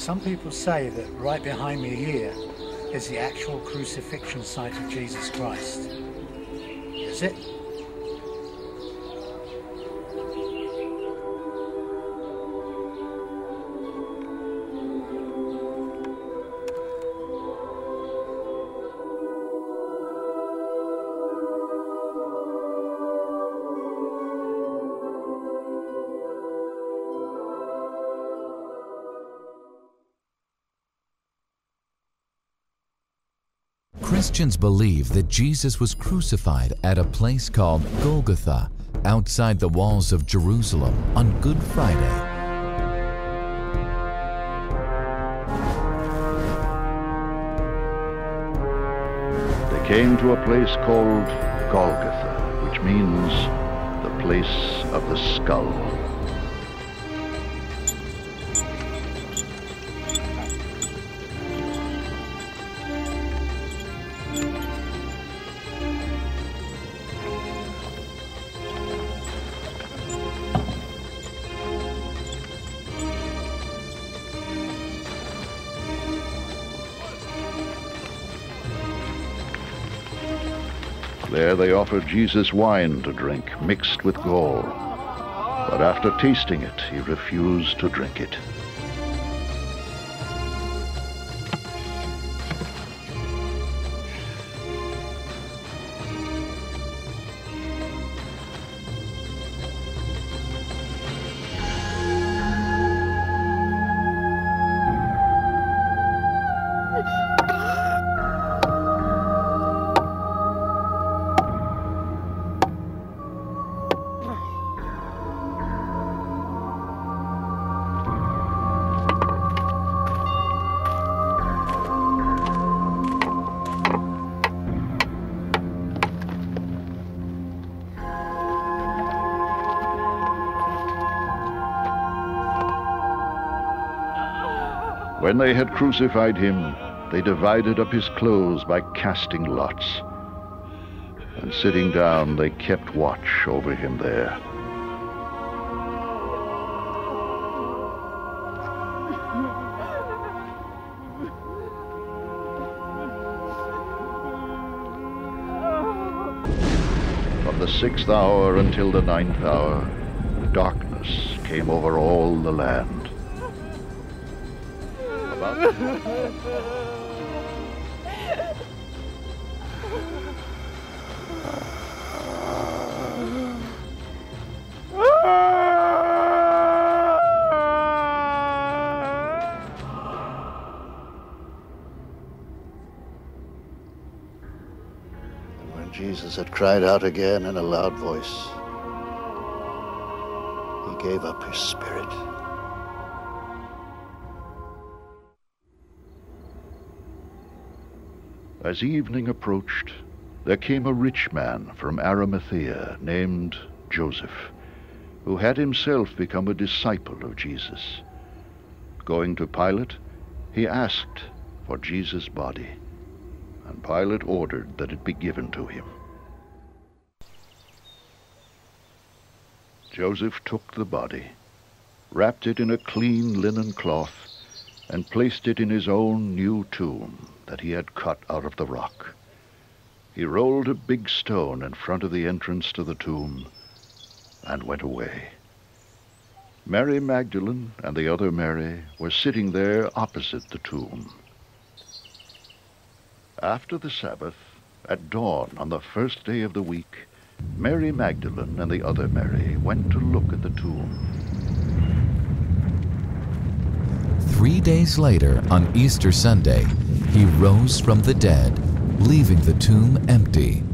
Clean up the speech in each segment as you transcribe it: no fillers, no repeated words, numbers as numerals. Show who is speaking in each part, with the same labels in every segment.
Speaker 1: Some people say that right behind me here is the actual crucifixion site of Jesus Christ. Is it?
Speaker 2: Christians believe that Jesus was crucified at a place called Golgotha, outside the walls of Jerusalem, on Good Friday.
Speaker 3: They came to a place called Golgotha, which means the place of the skull. There they offered Jesus wine to drink, mixed with gall. But after tasting it, he refused to drink it. When they had crucified him, they divided up his clothes by casting lots. And sitting down, they kept watch over him there. From the 6th hour until the 9th hour, darkness came over all the land.
Speaker 4: And when Jesus had cried out again in a loud voice, he gave up his spirit.
Speaker 3: As evening approached, there came a rich man from Arimathaea named Joseph, who had himself become a disciple of Jesus. Going to Pilate, he asked for Jesus' body, and Pilate ordered that it be given to him. Joseph took the body, wrapped it in a clean linen cloth, and placed it in his own new tomb that he had cut out of the rock. He rolled a big stone in front of the entrance to the tomb and went away. Mary Magdalene and the other Mary were sitting there opposite the tomb. After the Sabbath, at dawn on the first day of the week, Mary Magdalene and the other Mary went to look at the tomb.
Speaker 2: 3 days later, on Easter Sunday, he rose from the dead, leaving the tomb empty.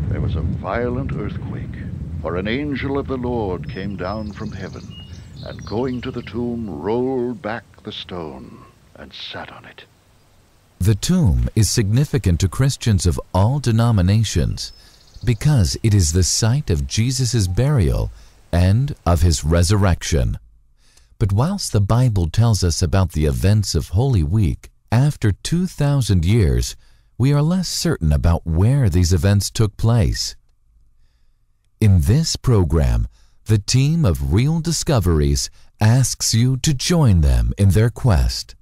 Speaker 3: There was a violent earthquake, for an angel of the Lord came down from heaven, and going to the tomb, rolled back the stone and sat on it.
Speaker 2: The tomb is significant to Christians of all denominations because it is the site of Jesus' burial and of his resurrection. But whilst the Bible tells us about the events of Holy Week, after 2,000 years, we are less certain about where these events took place. In this program, the team of Real Discoveries asks you to join them in their quest.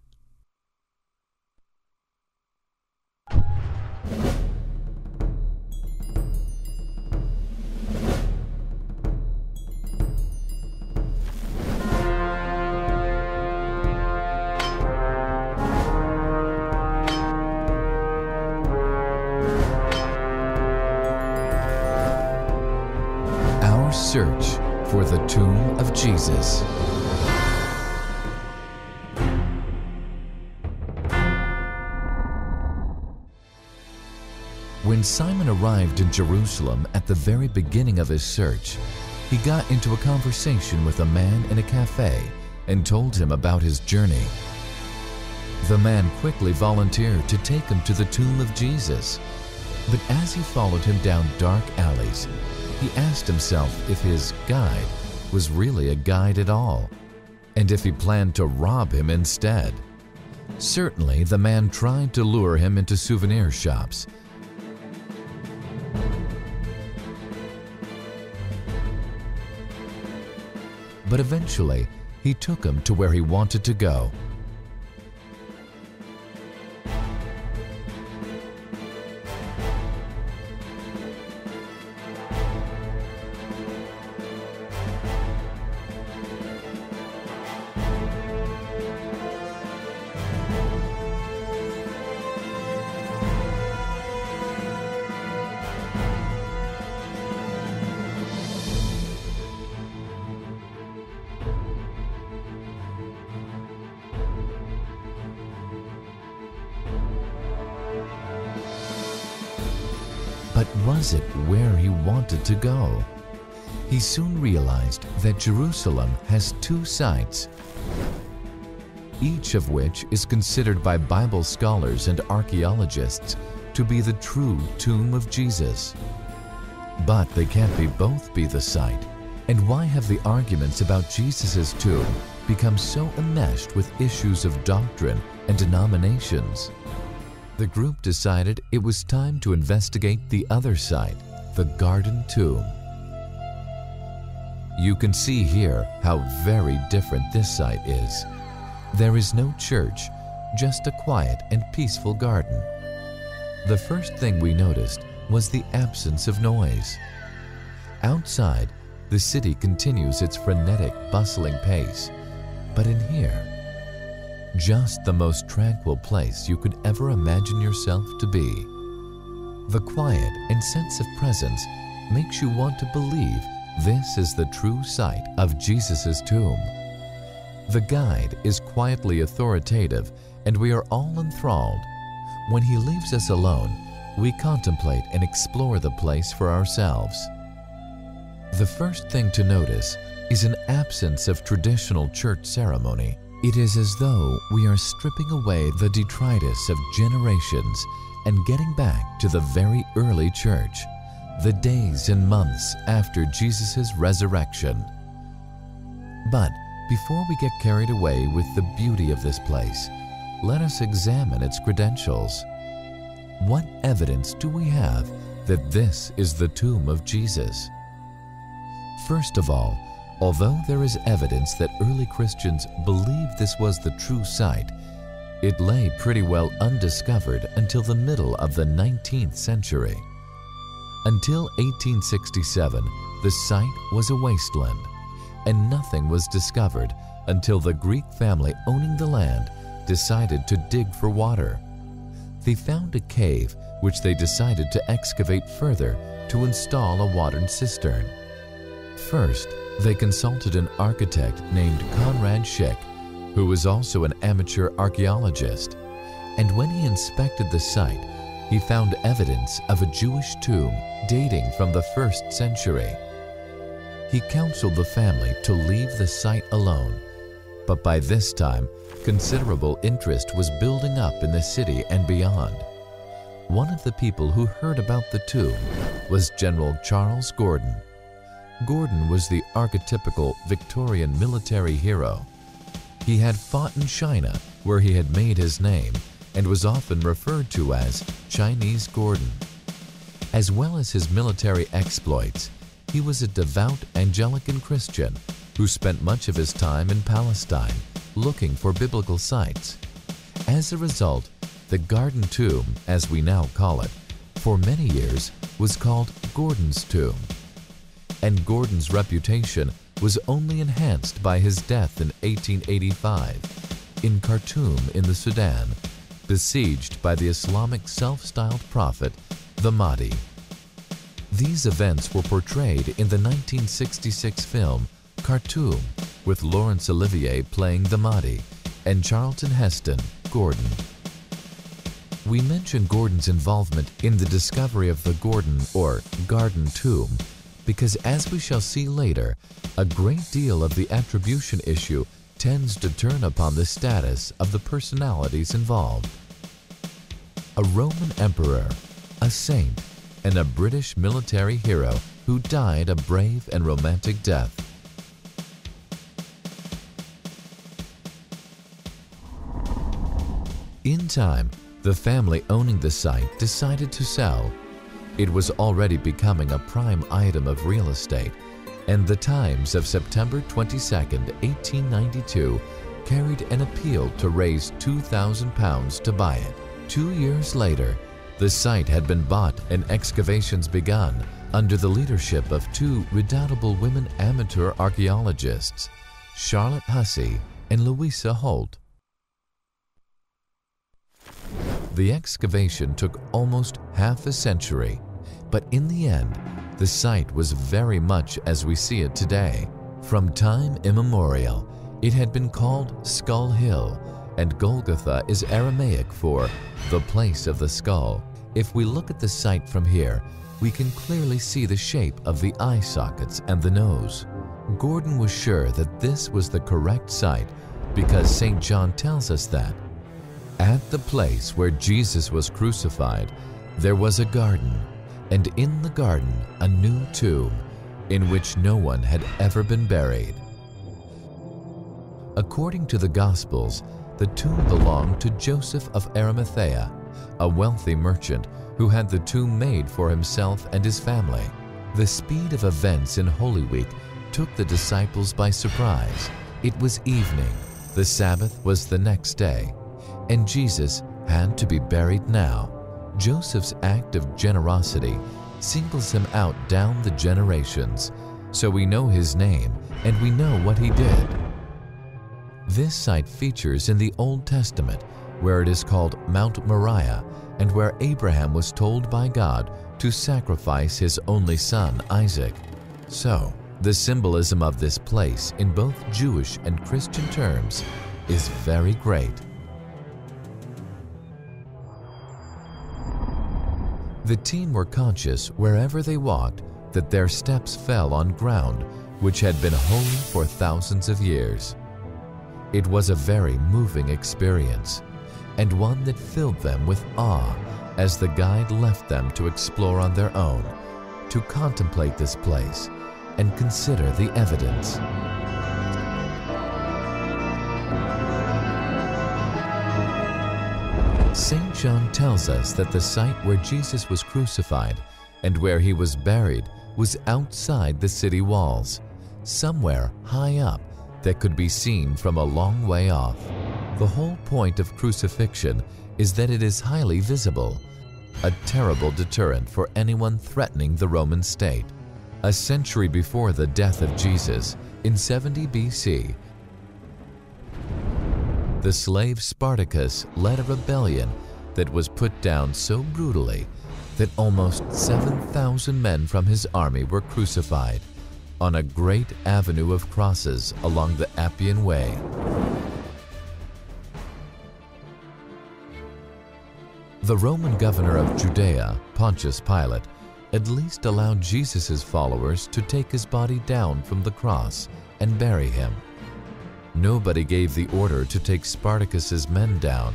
Speaker 2: Our search for the tomb of Jesus. When Simon arrived in Jerusalem at the very beginning of his search, he got into a conversation with a man in a cafe and told him about his journey. The man quickly volunteered to take him to the tomb of Jesus, but as he followed him down dark alleys, he asked himself if his guide was really a guide at all, and if he planned to rob him instead. Certainly, the man tried to lure him into souvenir shops, but eventually he took him to where he wanted to go. But was it where he wanted to go? He soon realized that Jerusalem has two sites, each of which is considered by Bible scholars and archaeologists to be the true tomb of Jesus. But they can't both be the site. And why have the arguments about Jesus' tomb become so enmeshed with issues of doctrine and denominations? The group decided it was time to investigate the other side, the Garden Tomb. You can see here how very different this site is. There is no church, just a quiet and peaceful garden. The first thing we noticed was the absence of noise. Outside, the city continues its frenetic, bustling pace, but in here, just the most tranquil place you could ever imagine yourself to be. The quiet and sense of presence makes you want to believe this is the true site of Jesus' tomb. The guide is quietly authoritative, and we are all enthralled. When he leaves us alone, we contemplate and explore the place for ourselves. The first thing to notice is an absence of traditional church ceremony. It is as though we are stripping away the detritus of generations and getting back to the very early church, the days and months after Jesus' resurrection. But before we get carried away with the beauty of this place, let us examine its credentials. What evidence do we have that this is the tomb of Jesus? First of all, although there is evidence that early Christians believed this was the true site, it lay pretty well undiscovered until the middle of the 19th century. Until 1867, the site was a wasteland, and nothing was discovered until the Greek family owning the land decided to dig for water. They found a cave which they decided to excavate further to install a water cistern. First, they consulted an architect named Conrad Schick, who was also an amateur archaeologist, and when he inspected the site, he found evidence of a Jewish tomb dating from the 1st century. He counseled the family to leave the site alone, but by this time, considerable interest was building up in the city and beyond. One of the people who heard about the tomb was General Charles Gordon. Gordon was the archetypical Victorian military hero. He had fought in China, where he had made his name, and was often referred to as Chinese Gordon. As well as his military exploits, He was a devout Anglican Christian who spent much of his time in Palestine looking for biblical sites. As a result, the Garden Tomb, as we now call it, for many years was called Gordon's Tomb. And Gordon's reputation was only enhanced by his death in 1885 in Khartoum in the Sudan, besieged by the Islamic self-styled prophet, the Mahdi. These events were portrayed in the 1966 film Khartoum, with Laurence Olivier playing the Mahdi and Charlton Heston, Gordon. We mention Gordon's involvement in the discovery of the Gordon or Garden Tomb because, as we shall see later, a great deal of the attribution issue tends to turn upon the status of the personalities involved. A Roman emperor, a saint, and a British military hero who died a brave and romantic death. In time, the family owning the site decided to sell. It was already becoming a prime item of real estate, and the Times of September 22, 1892 carried an appeal to raise £2,000 to buy it. 2 years later, the site had been bought and excavations begun under the leadership of two redoubtable women amateur archaeologists, Charlotte Hussey and Louisa Holt. The excavation took almost half a century, but in the end, the site was very much as we see it today. From time immemorial, it had been called Skull Hill, and Golgotha is Aramaic for the place of the skull. If we look at the site from here, we can clearly see the shape of the eye sockets and the nose. Gordon was sure that this was the correct site because St. John tells us that at the place where Jesus was crucified, there was a garden, and in the garden a new tomb, in which no one had ever been buried. According to the Gospels, the tomb belonged to Joseph of Arimathaea, a wealthy merchant who had the tomb made for himself and his family. The speed of events in Holy Week took the disciples by surprise. It was evening, the Sabbath was the next day, and Jesus had to be buried now. Joseph's act of generosity singles him out down the generations, so we know his name and we know what he did. This site features in the Old Testament, where it is called Mount Moriah, and where Abraham was told by God to sacrifice his only son, Isaac. So, the symbolism of this place in both Jewish and Christian terms is very great. The team were conscious wherever they walked that their steps fell on ground which had been holy for thousands of years. It was a very moving experience, and one that filled them with awe as the guide left them to explore on their own, to contemplate this place and consider the evidence. St. John tells us that the site where Jesus was crucified and where he was buried was outside the city walls, somewhere high up that could be seen from a long way off. The whole point of crucifixion is that it is highly visible, a terrible deterrent for anyone threatening the Roman state. A century before the death of Jesus, in 70 BC, the slave Spartacus led a rebellion that was put down so brutally that almost 7,000 men from his army were crucified on a great avenue of crosses along the Appian Way. The Roman governor of Judea, Pontius Pilate, at least allowed Jesus' followers to take his body down from the cross and bury him. Nobody gave the order to take Spartacus's men down,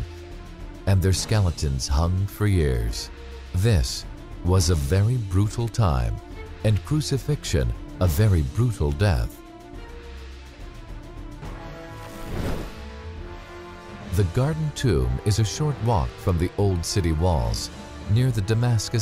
Speaker 2: and their skeletons hung for years. This was a very brutal time, and crucifixion a very brutal death. The Garden Tomb is a short walk from the old city walls, near the Damascus